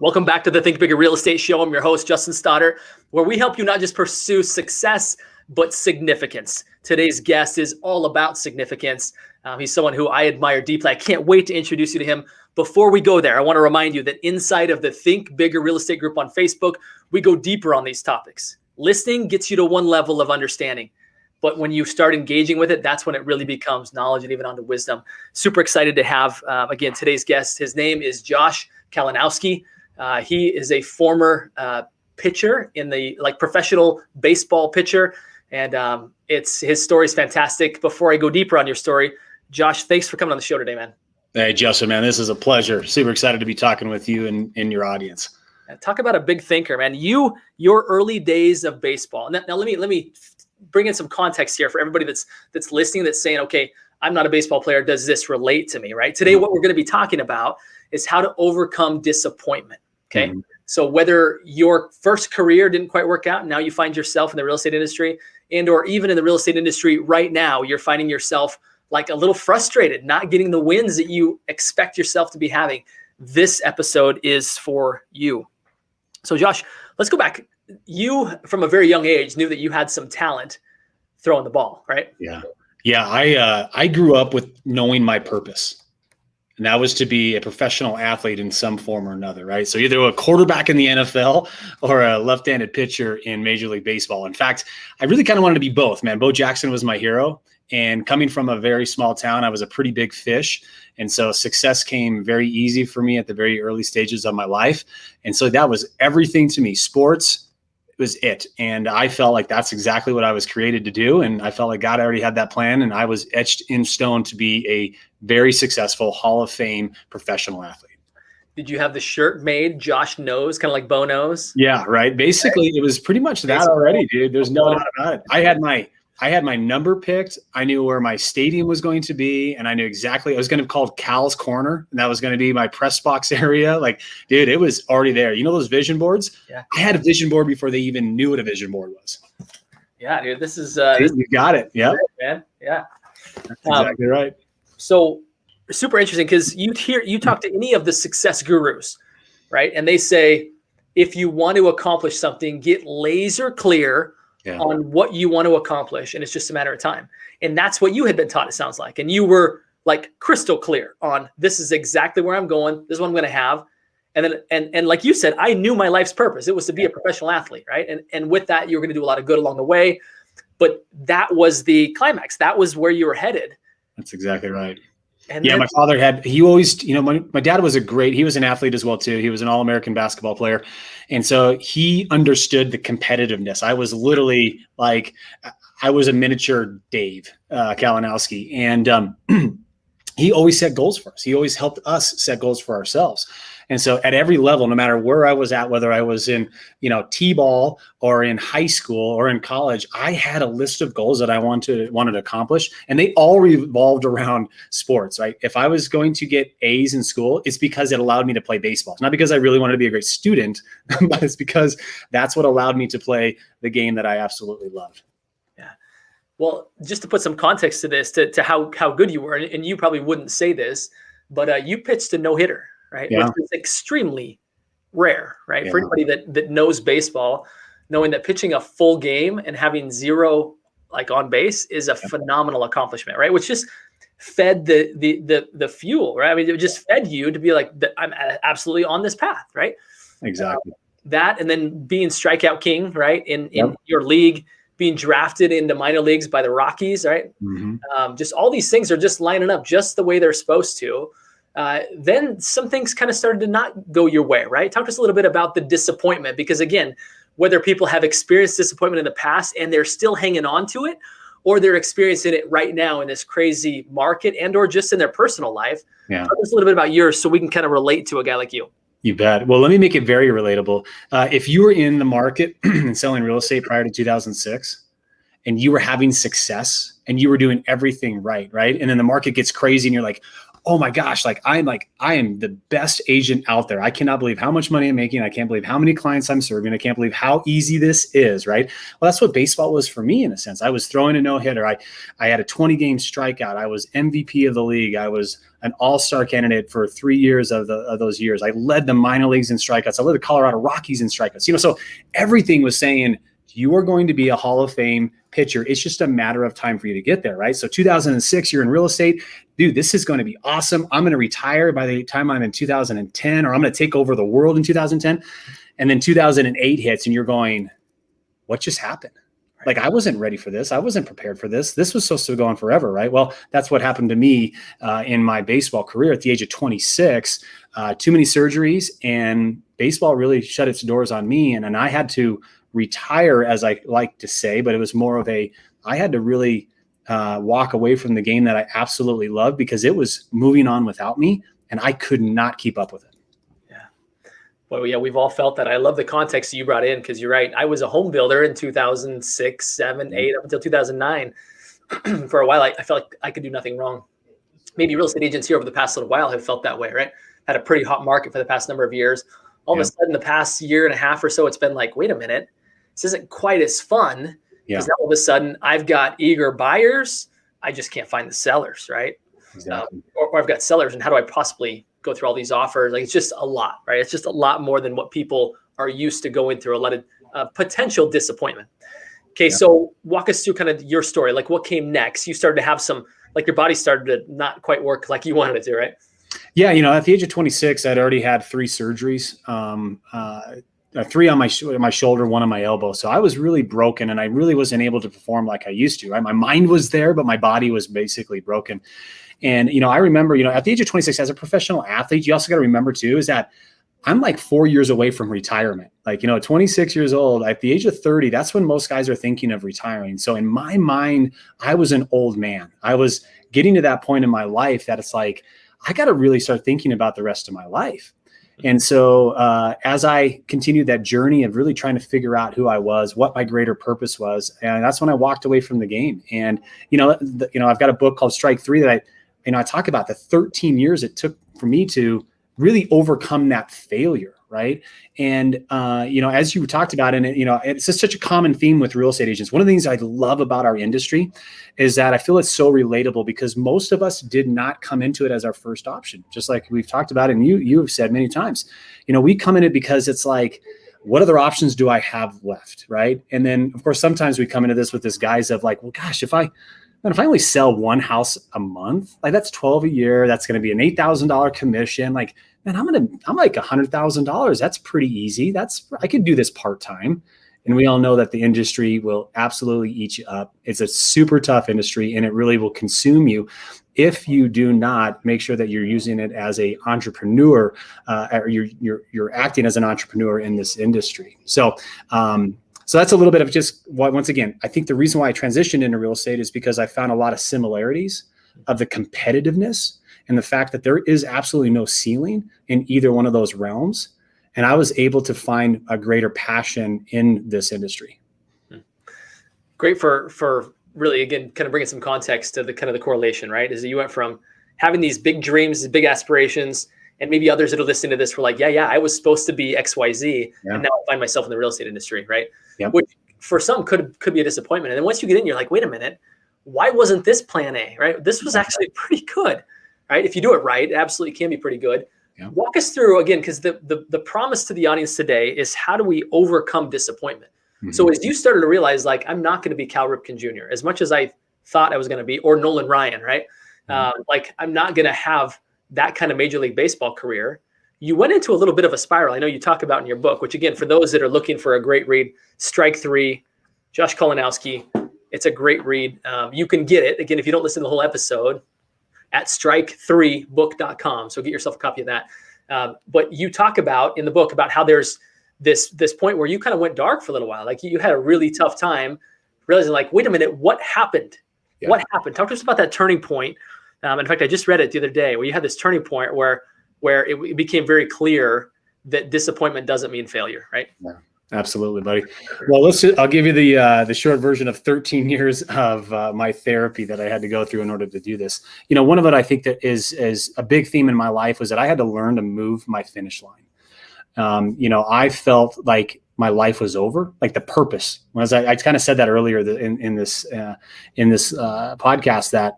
Welcome back to the Think Bigger Real Estate Show. I'm your host, Justin Stoddard, where we help you not just pursue success, but significance. Today's guest is all about significance. He's someone who I admire deeply. I can't wait to introduce you to him. Before we go there, I want to remind you that inside of the Think Bigger Real Estate group on Facebook, we go deeper on these topics. Listening gets you to one level of understanding. But when you start engaging with it, that's when it really becomes knowledge and even onto wisdom. Super excited to have, again, today's guest. His name is Josh Kalinowski. He is a former pitcher in the professional baseball pitcher. And his story is fantastic. Before I go deeper on your story, Josh, thanks for coming on the show today, man. Hey, Justin, man, this is a pleasure. Super excited to be talking with you and your audience. Talk about a big thinker, man. Your early days of baseball. Now let me bring in some context here for everybody that's listening, that's saying, okay, I'm not a baseball player. Does this relate to me, right? Today, what we're going to be talking about is how to overcome disappointment. Okay. Mm-hmm. So whether your first career didn't quite work out, and now you find yourself in the real estate industry, and or even in the real estate industry right now, you're finding yourself like a little frustrated, not getting the wins that you expect yourself to be having. This episode is for you. So Josh, let's go back. You, from a very young age, knew that you had some talent throwing the ball, right? Yeah. I grew up with knowing my purpose. And that was to be a professional athlete in some form or another, right? So either a quarterback in the NFL or a left-handed pitcher in Major League Baseball. In fact, I really kind of wanted to be both, man. Bo Jackson was my hero. And coming from a very small town, I was a pretty big fish. And so success came very easy for me at the very early stages of my life. And so that was everything to me. Sports was it. And I felt like that's exactly what I was created to do. And I felt like God already had that plan. And I was etched in stone to be a very successful Hall of Fame professional athlete. Did you have the shirt made Josh knows, kind of like Bo knows? Yeah, right. Basically, it was pretty much that already, dude. There's no doubt about it. I had my number picked. I knew where my stadium was going to be, and I knew exactly. It was going to be called Cal's Corner, and that was going to be my press box area. Like, dude, it was already there. You know those vision boards? Yeah. I had a vision board before they even knew what a vision board was. Yeah, dude, this is you got it. Yeah, man. Yeah, that's exactly right. So super interesting, because you talk to any of the success gurus, right? And they say, if you want to accomplish something, get laser clear on what you want to accomplish. And it's just a matter of time. And that's what you had been taught, it sounds like. And you were like crystal clear on, this is exactly where I'm going. This is what I'm going to have. And then, and like you said, I knew my life's purpose. It was to be a professional athlete, right? And with that, you were going to do a lot of good along the way. But that was the climax. That was where you were headed. That's exactly right. And my father he always, my dad was he was an athlete as well too. He was an All-American basketball player. And so he understood the competitiveness. I was literally like, I was a miniature Dave Kalinowski. And he always set goals for us. He always helped us set goals for ourselves. And so at every level, no matter where I was at, whether I was in, T-ball or in high school or in college, I had a list of goals that I wanted to accomplish. And they all revolved around sports, right? If I was going to get A's in school, it's because it allowed me to play baseball. It's not because I really wanted to be a great student, but it's because that's what allowed me to play the game that I absolutely loved. Yeah. Well, just to put some context to this, to how good you were, and you probably wouldn't say this, but you pitched a no-hitter. Right. Yeah. Which is extremely rare, right? Yeah. For anybody that knows baseball, knowing that pitching a full game and having zero on base is a phenomenal accomplishment, right? Which just fed the fuel, right? I mean, it just fed you to be like, I'm absolutely on this path, right? Exactly. That, and then being strikeout king, right? In your league, being drafted into minor leagues by the Rockies, right? Mm-hmm. Just all these things are just lining up just the way they're supposed to. Then some things kind of started to not go your way, right? Talk to us a little bit about the disappointment, because again, whether people have experienced disappointment in the past and they're still hanging on to it, or they're experiencing it right now in this crazy market and or just in their personal life. Yeah. Talk to us a little bit about yours so we can kind of relate to a guy like you. You bet. Well, let me make it very relatable. If you were in the market and selling real estate prior to 2006 and you were having success and you were doing everything right? And then the market gets crazy and you're like, oh my gosh, like I am the best agent out there. I cannot believe how much money I'm making. I can't believe how many clients I'm serving. I can't believe how easy this is, right? Well, that's what baseball was for me in a sense. I was throwing a no-hitter. I had a 20-game strikeout. I was MVP of the league. I was an all-star candidate for 3 years of those years. I led the minor leagues in strikeouts. I led the Colorado Rockies in strikeouts. So everything was saying you are going to be a Hall of Fame pitcher. It's just a matter of time for you to get there, right? So 2006, you're in real estate. Dude, this is going to be awesome. I'm going to retire by the time I'm in 2010, or I'm going to take over the world in 2010. And then 2008 hits and you're going, what just happened? Like, I wasn't ready for this. I wasn't prepared for this. This was supposed to go on forever, right? Well, that's what happened to me in my baseball career at the age of 26. Too many surgeries, and baseball really shut its doors on me. And I had to retire, as I like to say, but it was more of I had to really walk away from the game that I absolutely loved because it was moving on without me, and I could not keep up with it. Well, yeah, we've all felt that. I love the context you brought in because you're right. I was a home builder in 2006, 7, 8, up until 2009. For a while, I felt like I could do nothing wrong. Maybe real estate agents here over the past little while have felt that way, right? Had a pretty hot market for the past number of years. All of a sudden, the past year and a half or so, it's been like, wait a minute, this isn't quite as fun. Because now all of a sudden, I've got eager buyers. I just can't find the sellers, right? Exactly. Or I've got sellers, and how do I possibly go through all these offers? Like, it's just a lot, right? It's just a lot more than what people are used to going through. A lot of potential disappointment. Okay, so walk us through kind of your story. Like, what came next? You started to have some, like, your body started to not quite work like you wanted it to, right? Yeah, at the age of 26, I'd already had 3 surgeries. 3 on my shoulder, 1 on my elbow. So I was really broken, and I really wasn't able to perform like I used to. Right? My mind was there, but my body was basically broken. And, I remember, at the age of 26, as a professional athlete, you also got to remember too, is that I'm like 4 years away from retirement. Like, 26 years old, at the age of 30, that's when most guys are thinking of retiring. So in my mind, I was an old man. I was getting to that point in my life that it's like, I got to really start thinking about the rest of my life. And so as I continued that journey of really trying to figure out who I was, what my greater purpose was, and that's when I walked away from the game. And, I've got a book called Strike 3 that I talk about the 13 years it took for me to really overcome that failure. Right. And, as you talked about, and it's just such a common theme with real estate agents. One of the things I love about our industry is that I feel it's so relatable because most of us did not come into it as our first option, just like we've talked about. And you have said many times, we come in it because it's like, what other options do I have left? Right. And then, of course, sometimes we come into this with this guise of like, well, gosh, if I only sell 1 house a month, like that's 12 a year, that's going to be an $8,000 commission. Like, man, I'm like $100,000. That's pretty easy. I could do this part-time. And we all know that the industry will absolutely eat you up. It's a super tough industry, and it really will consume you if you do not make sure that you're using it as a entrepreneur, or you're acting as an entrepreneur in this industry. So that's a little bit of just once again, I think the reason why I transitioned into real estate is because I found a lot of similarities of the competitiveness and the fact that there is absolutely no ceiling in either one of those realms. And I was able to find a greater passion in this industry. Great for really, again, kind of bringing some context to the kind of the correlation, right? Is that you went from having these big dreams, these big aspirations, and maybe others that are listening to this were like, yeah, I was supposed to be XYZ, and now I find myself in the real estate industry, right? Yep. Which for some could be a disappointment. And then once you get in, you're like, wait a minute, why wasn't this plan A, right? This was actually pretty good, right? If you do it right, it absolutely can be pretty good. Yeah. Walk us through, again, because the promise to the audience today is how do we overcome disappointment? Mm-hmm. So as you started to realize, like, I'm not going to be Cal Ripken Jr. as much as I thought I was going to be, or Nolan Ryan, right? Mm-hmm. Like, I'm not going to have that kind of Major League Baseball career. You went into a little bit of a spiral. I know you talk about in your book, which, again, for those that are looking for a great read, Strike 3, Josh Kalinowski. It's a great read. You can get it, again, if you don't listen to the whole episode, at strike3book.com. So get yourself a copy of that. But you talk about in the book about how there's this point where you kind of went dark for a little while. Like, you had a really tough time realizing, like, wait a minute, what happened? Yeah. What happened? Talk to us about that turning point. In fact, I just read it the other day where you had this turning point where it became very clear that disappointment doesn't mean failure, right? Yeah. Absolutely, buddy. Well, I'll give you the short version of 13 years of my therapy that I had to go through in order to do this. One of it I think that is a big theme in my life was that I had to learn to move my finish line. I felt like my life was over, like the purpose. I kind of said that earlier in this podcast, that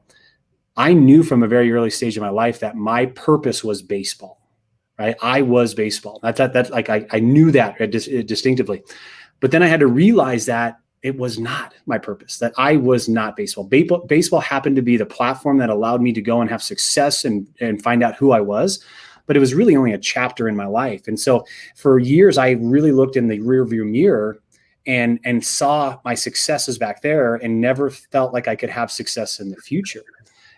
I knew from a very early stage of my life that my purpose was baseball. Right? I was baseball. That's like I knew that distinctively, but then I had to realize that it was not my purpose. That I was not baseball. Baseball happened to be the platform that allowed me to go and have success and find out who I was, but it was really only a chapter in my life. And so for years, I really looked in the rearview mirror and saw my successes back there, and never felt like I could have success in the future.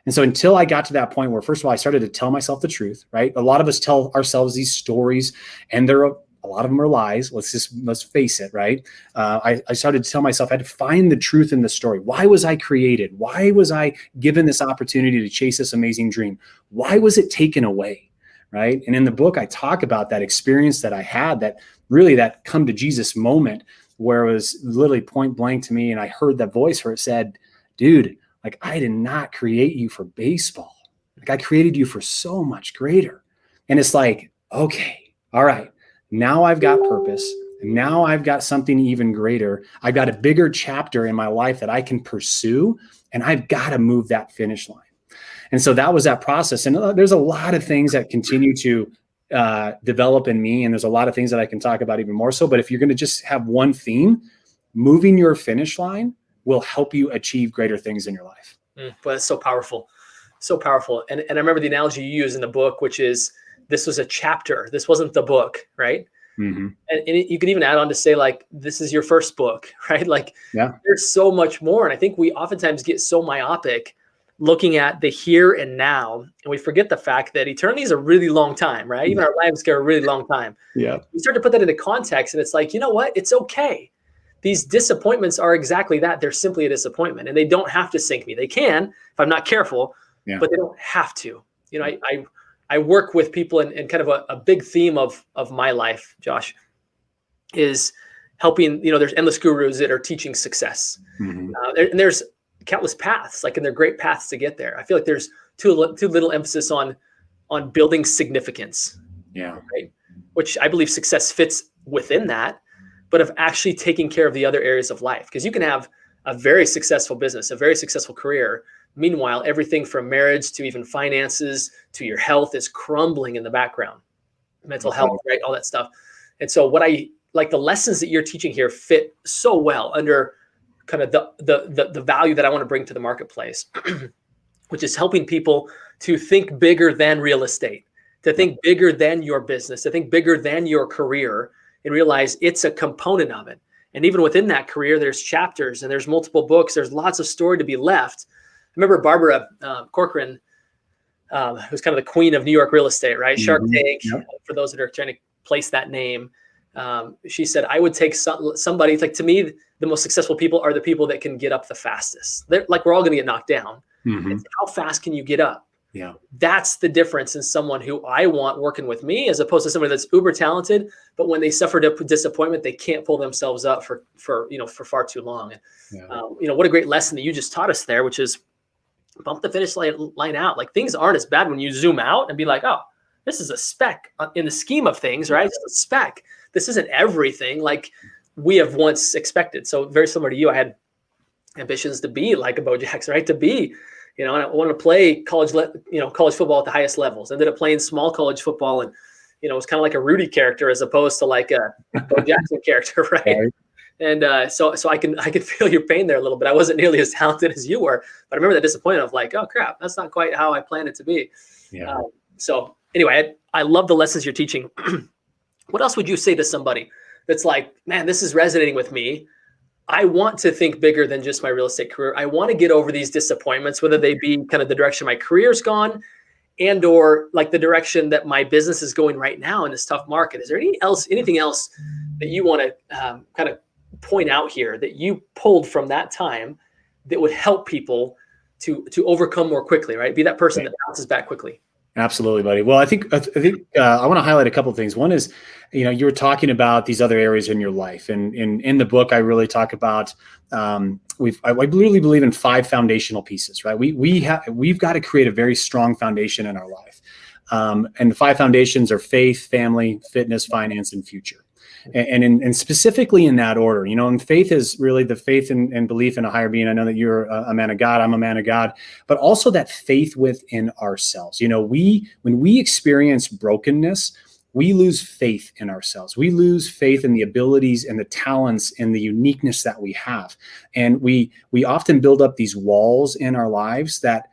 And so until I got to that point where, first of all, I started to tell myself the truth, right? A lot of us tell ourselves these stories, and a lot of them are lies. Let's face it, right? I started to tell myself I had to find the truth in the story. Why was I created? Why was I given this opportunity to chase this amazing dream? Why was it taken away, right? And in the book, I talk about that experience that I had, that come to Jesus moment, where it was literally point blank to me, and I heard that voice where it said, dude, like, I did not create you for baseball. Like, I created you for so much greater. And it's like, okay, all right, now I've got purpose. And now I've got something even greater. I've got a bigger chapter in my life that I can pursue, and I've got to move that finish line. And so that was that process. And there's a lot of things that continue to develop in me. And there's a lot of things that I can talk about even more so. But if you're going to just have one theme, moving your finish line will help you achieve greater things in your life. But it's so powerful. So powerful. And I remember the analogy you use in the book, which is, this was a chapter. This wasn't the book, right? Mm-hmm. And you could even add on to say, like, this is your first book, right? Like, yeah, there's so much more. And I think we oftentimes get so myopic looking at the here and now, and we forget the fact that eternity is a really long time, right? Even our lives go a really long time. Yeah. We start to put that into context, and it's like, you know what? It's okay. These disappointments are exactly that. They're simply a disappointment, and they don't have to sink me. They can if I'm not careful, but they don't have to. I work with people, and kind of a big theme of my life, Josh, is helping. There's endless gurus that are teaching success, and there's countless paths, like, and they're great paths to get there. I feel like there's too little emphasis on building significance. Yeah. Right. Which I believe success fits within that, but of actually taking care of the other areas of life. Because you can have a very successful business, a very successful career. Meanwhile, everything from marriage to even finances to your health is crumbling in the background. Mental health, right? All that stuff. And so what I like, the lessons that you're teaching here fit so well under kind of the value that I want to bring to the marketplace, which is helping people to think bigger than real estate, to think bigger than your business, to think bigger than your career, and realize it's a component of it. And even within that career, there's chapters and there's multiple books. There's lots of story to be left. I remember Barbara Corcoran, who's kind of the queen of New York real estate, right? Shark Tank, for those that are trying to place that name. She said, I would take somebody, like, to me, the most successful people are the people that can get up the fastest. They're like, we're all going to get knocked down. How fast can you get up? Yeah. That's the difference in someone who I want working with me, as opposed to somebody that's uber talented, but when they suffer disappointment, they can't pull themselves up for far too long. And, what a great lesson that you just taught us there, which is bump the finish line out. Like, things aren't as bad when you zoom out and be like, oh, this is a speck in the scheme of things, right? It's a speck. This isn't everything like we have once expected. So very similar to you, I had ambitions to be like a Bo Jackson, right? To be, and I want to play college football at the highest levels. Ended up playing small college football, and it was kind of like a Rudy character as opposed to like a Bo Jackson character, right? And so I can feel your pain there a little bit. I wasn't nearly as talented as you were, but I remember that disappointment of like, oh crap, that's not quite how I planned it to be. Yeah. So anyway, I love the lessons you're teaching. What else would you say to somebody that's like, man, this is resonating with me. I want to think bigger than just my real estate career. I want to get over these disappointments, whether they be kind of the direction my career's gone and or like the direction that my business is going right now in this tough market. Is there anything else that you want to kind of point out here that you pulled from that time that would help people to overcome more quickly, right? Be that person that bounces back quickly. Absolutely, buddy. Well, I want to highlight a couple of things. One is, you were talking about these other areas in your life, and in the book, I really talk about I really believe in 5 foundational pieces, right? We've got to create a very strong foundation in our life, and the 5 foundations are faith, family, fitness, finance, and future. And specifically in that order, and faith is really the faith and belief in a higher being. I know that you're a man of God, I'm a man of God, but also that faith within ourselves. When we experience brokenness, we lose faith in ourselves. We lose faith in the abilities and the talents and the uniqueness that we have. And we often build up these walls in our lives that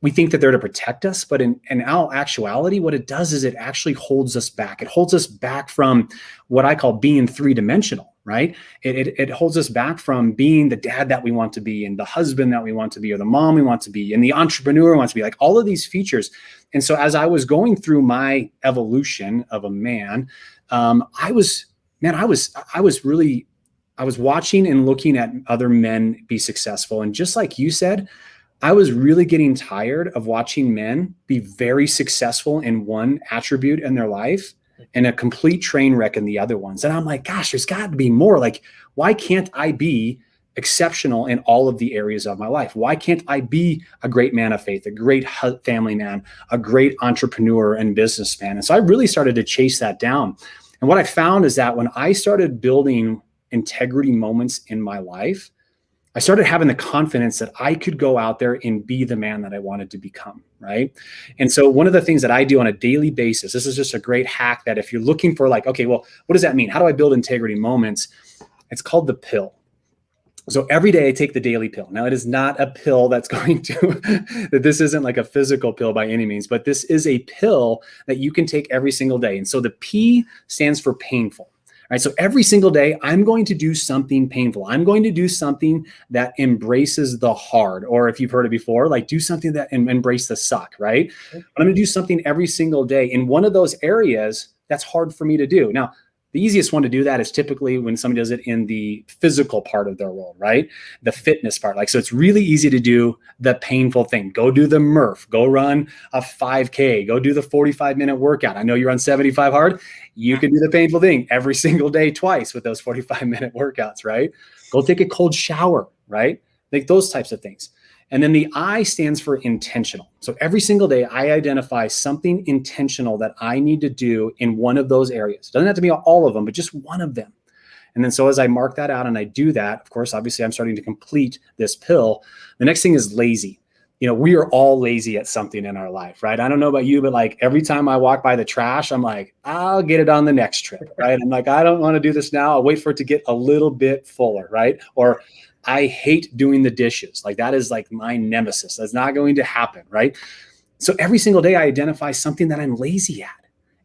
we think that they're to protect us, but in our actuality, what it does is it actually holds us back. It holds us back from what I call being 3-dimensional, right? It holds us back from being the dad that we want to be, and the husband that we want to be, or the mom we want to be, and the entrepreneur we want to be, like all of these features. And so as I was going through my evolution of a man, I was watching and looking at other men be successful. And just like you said, I was really getting tired of watching men be very successful in one attribute in their life and a complete train wreck in the other ones. And I'm like, gosh, there's got to be more. Like, why can't I be exceptional in all of the areas of my life? Why can't I be a great man of faith, a great family man, a great entrepreneur and businessman? And so I really started to chase that down. And what I found is that when I started building integrity moments in my life, I started having the confidence that I could go out there and be the man that I wanted to become, right? And so one of the things that I do on a daily basis, this is just a great hack that if you're looking for like, okay, well, what does that mean? How do I build integrity moments? It's called the pill. So every day I take the daily pill. Now, it is not a pill that's going to, that this isn't like a physical pill by any means, but this is a pill that you can take every single day. And so the P stands for painful. All right, so every single day, I'm going to do something painful. I'm going to do something that embraces the hard, or if you've heard it before, like do something that embrace the suck, right? But I'm going to do something every single day in one of those areas that's hard for me to do. Now, the easiest one to do that is typically when somebody does it in the physical part of their world, right? The fitness part. Like, so it's really easy to do the painful thing. Go do the Murph, go run a 5K, go do the 45-minute workout. I know you run 75 hard. You can do the painful thing every single day, twice with those 45-minute workouts, right? Go take a cold shower, right? Like those types of things. And then the I stands for intentional. So every single day I identify something intentional that I need to do in one of those areas. It doesn't have to be all of them, but just one of them. And then so as I mark that out and I do that, of course, obviously I'm starting to complete this pill. The next thing is lazy. We are all lazy at something in our life, right? I don't know about you, but like every time I walk by the trash, I'm like, I'll get it on the next trip, right? I'm like, I don't want to do this now. I'll wait for it to get a little bit fuller, right? Or I hate doing the dishes. Like that is like my nemesis. That's not going to happen, right? So every single day I identify something that I'm lazy at.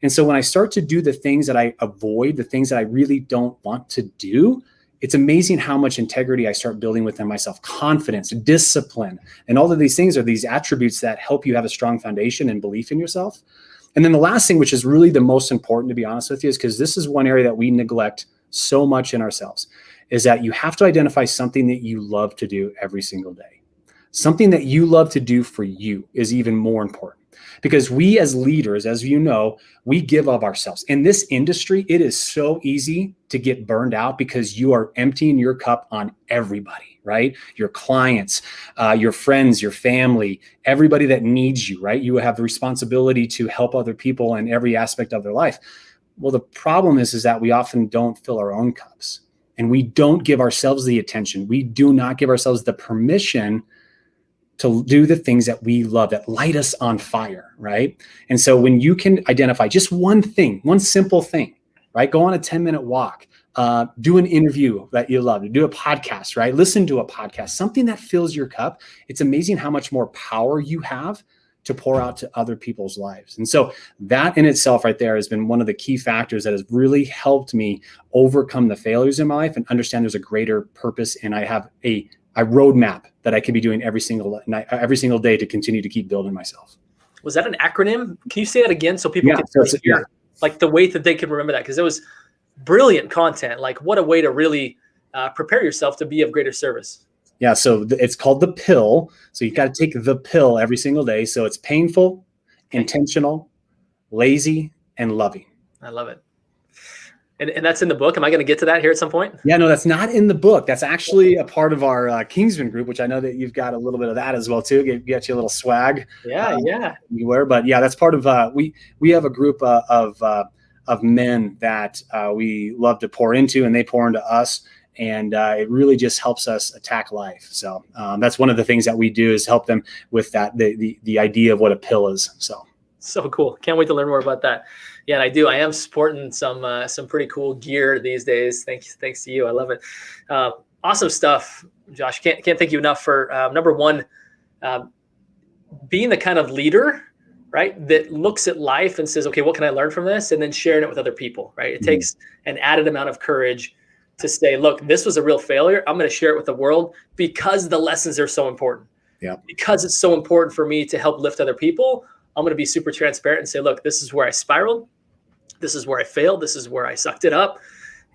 And so when I start to do the things that I avoid, the things that I really don't want to do, it's amazing how much integrity I start building within myself, confidence, discipline, and all of these things are these attributes that help you have a strong foundation and belief in yourself. And then the last thing, which is really the most important, to be honest with you, is because this is one area that we neglect so much in ourselves, is that you have to identify something that you love to do every single day. Something that you love to do for you is even more important. Because we as leaders, as you know, we give of ourselves. In this industry, it is so easy to get burned out because you are emptying your cup on everybody, right? Your clients, your friends, your family, everybody that needs you, right? You have the responsibility to help other people in every aspect of their life. Well, the problem is that we often don't fill our own cups and we don't give ourselves the attention. We do not give ourselves the permission to do the things that we love, that light us on fire, right? And so when you can identify just one thing, one simple thing, right? Go on a 10-minute walk, do an interview that you love, do a podcast, right? Listen to a podcast, something that fills your cup. It's amazing how much more power you have to pour out to other people's lives. And so that in itself right there has been one of the key factors that has really helped me overcome the failures in my life and understand there's a greater purpose. And I have a roadmap that I can be doing every single night, every single day to continue to keep building myself. Was that an acronym? Can you say that again so people can hear like the way that they can remember that? Because it was brilliant content. Like what a way to really prepare yourself to be of greater service. Yeah. So it's called the pill. So you got to take the pill every single day. So it's painful, intentional, lazy, and loving. I love it. And that's in the book. Am I going to get to that here at some point? Yeah, no, that's not in the book. That's actually a part of our Kingsman group, which I know that you've got a little bit of that as well too. Get you a little swag. Yeah. You wear, but yeah, that's part of. We have a group of men that we love to pour into, and they pour into us, and it really just helps us attack life. So that's one of the things that we do is help them with that the idea of what a pill is. So cool. Can't wait to learn more about that. Yeah, and I do. I am sporting some pretty cool gear these days. Thanks to you. I love it. Awesome stuff, Josh. Can't thank you enough for number one, being the kind of leader, right, that looks at life and says, okay, what can I learn from this? And then sharing it with other people, right? It takes an added amount of courage to say, look, this was a real failure. I'm going to share it with the world because the lessons are so important. Yeah. Because it's so important for me to help lift other people, I'm going to be super transparent and say, look, this is where I spiraled. This is where I failed. This is where I sucked it up.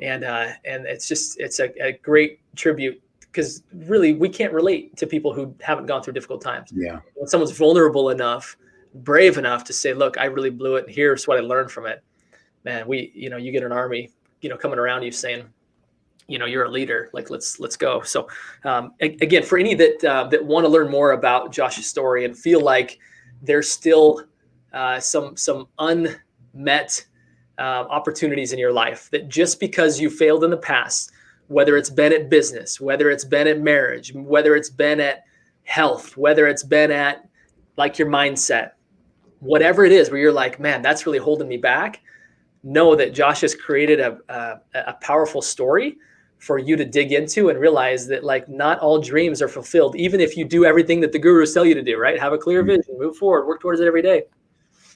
And it's a great tribute, because really we can't relate to people who haven't gone through difficult times. Yeah. When someone's vulnerable enough, brave enough to say, look, I really blew it, and here's what I learned from it. Man, you get an army, coming around you saying, you're a leader, like, let's go. So again, for any that want to learn more about Josh's story and feel like there's still some unmet opportunities in your life, that just because you failed in the past, whether it's been at business, whether it's been at marriage, whether it's been at health, whether it's been at like your mindset, whatever it is where you're like, man, that's really holding me back, know that Josh has created a powerful story for you to dig into and realize that, like, not all dreams are fulfilled, even if you do everything that the gurus tell you to do, right? Have a clear vision, move forward, work towards it every day.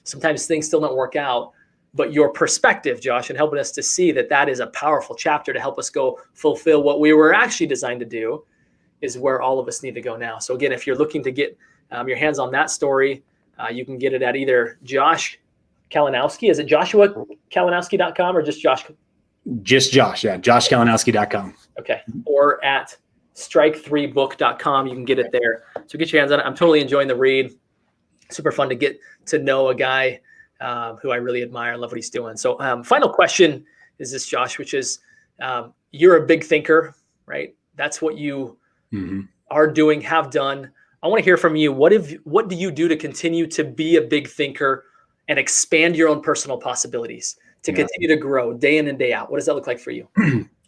Sometimes things still don't work out, but your perspective, Josh, and helping us to see that is a powerful chapter to help us go fulfill what we were actually designed to do, is where all of us need to go now. So again, if you're looking to get your hands on that story, you can get it at either Josh Kalinowski. Is it JoshuaKalinowski.com or just Josh? Just Josh, yeah, JoshKalinowski.com. Okay, or at strike3book.com. You can get it there. So get your hands on it. I'm totally enjoying the read. Super fun to get to know a guy who I really admire and love what he's doing. So final question is this, Josh, which is, you're a big thinker, right? That's what you are doing, have done. I want to hear from you. What do you do to continue to be a big thinker and expand your own personal possibilities, to continue to grow day in and day out? What does that look like for you?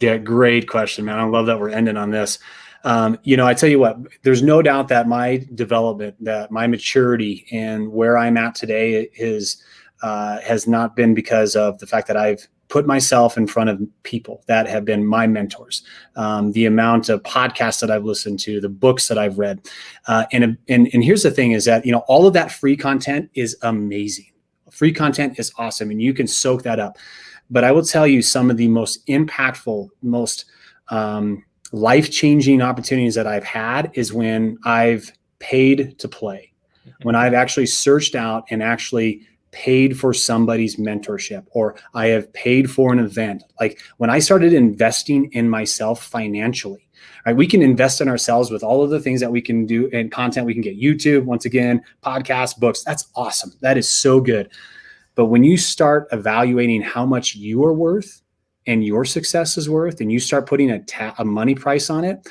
Yeah, great question, man. I love that we're ending on this. I tell you what, there's no doubt that my development, that my maturity and where I'm at today has not been because of the fact that I've put myself in front of people that have been my mentors, the amount of podcasts that I've listened to, the books that I've read. And here's the thing is that, all of that free content is amazing. Free content is awesome, and you can soak that up. But I will tell you, some of the most impactful, most life-changing opportunities that I've had is when I've paid to play, when I've actually searched out and actually paid for somebody's mentorship, or I have paid for an event. Like when I started investing in myself financially, right? We can invest in ourselves with all of the things that we can do and content. We can get YouTube, once again, podcasts, books. That's awesome. That is so good. But when you start evaluating how much you are worth and your success is worth, and you start putting a money price on it,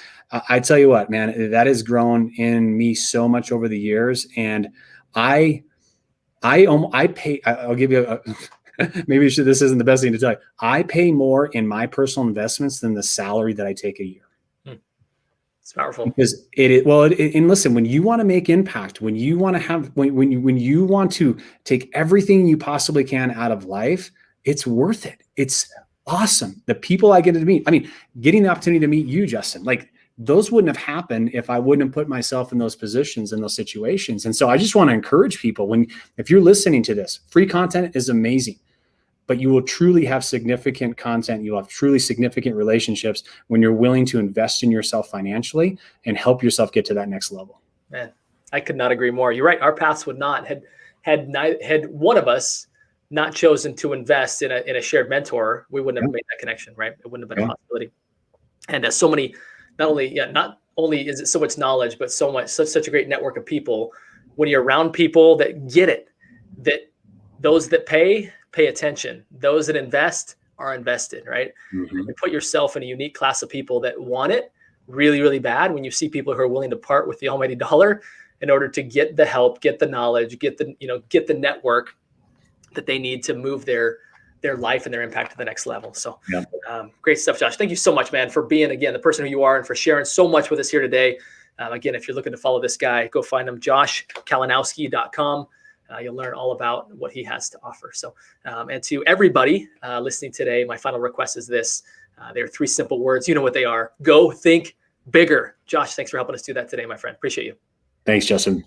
I tell you what, man, that has grown in me so much over the years. And I pay, I'll give you maybe this isn't the best thing to tell you. I pay more in my personal investments than the salary that I take a year. It's powerful. Because and listen, when you want to make impact, when you want to have, when you want to take everything you possibly can out of life, it's worth it. It's awesome. The people I get to meet, getting the opportunity to meet you, Justin, like those wouldn't have happened if I wouldn't have put myself in those positions, in those situations. And so I just want to encourage people, if you're listening to this, free content is amazing, but you will truly have significant content. You'll have truly significant relationships when you're willing to invest in yourself financially and help yourself get to that next level. Man, I could not agree more. You're right. Our paths would not had one of us not chosen to invest in a shared mentor, we wouldn't have made that connection, right? It wouldn't have been a possibility. And so many, not only is it so much knowledge, but such a great network of people. When you're around people that get it, that those that pay attention. Those that invest are invested, right? Mm-hmm. You put yourself in a unique class of people that want it really, really bad when you see people who are willing to part with the almighty dollar in order to get the help, get the knowledge, get the network that they need to move their life and their impact to the next level. So great stuff, Josh. Thank you so much, man, for being, again, the person who you are and for sharing so much with us here today. Again, if you're looking to follow this guy, go find him, joshkalinowski.com. You'll learn all about what he has to offer. So, and to everybody listening today, my final request is this. There are 3 simple words. You know what they are. Go think bigger. Josh, thanks for helping us do that today, my friend. Appreciate you. Thanks, Justin.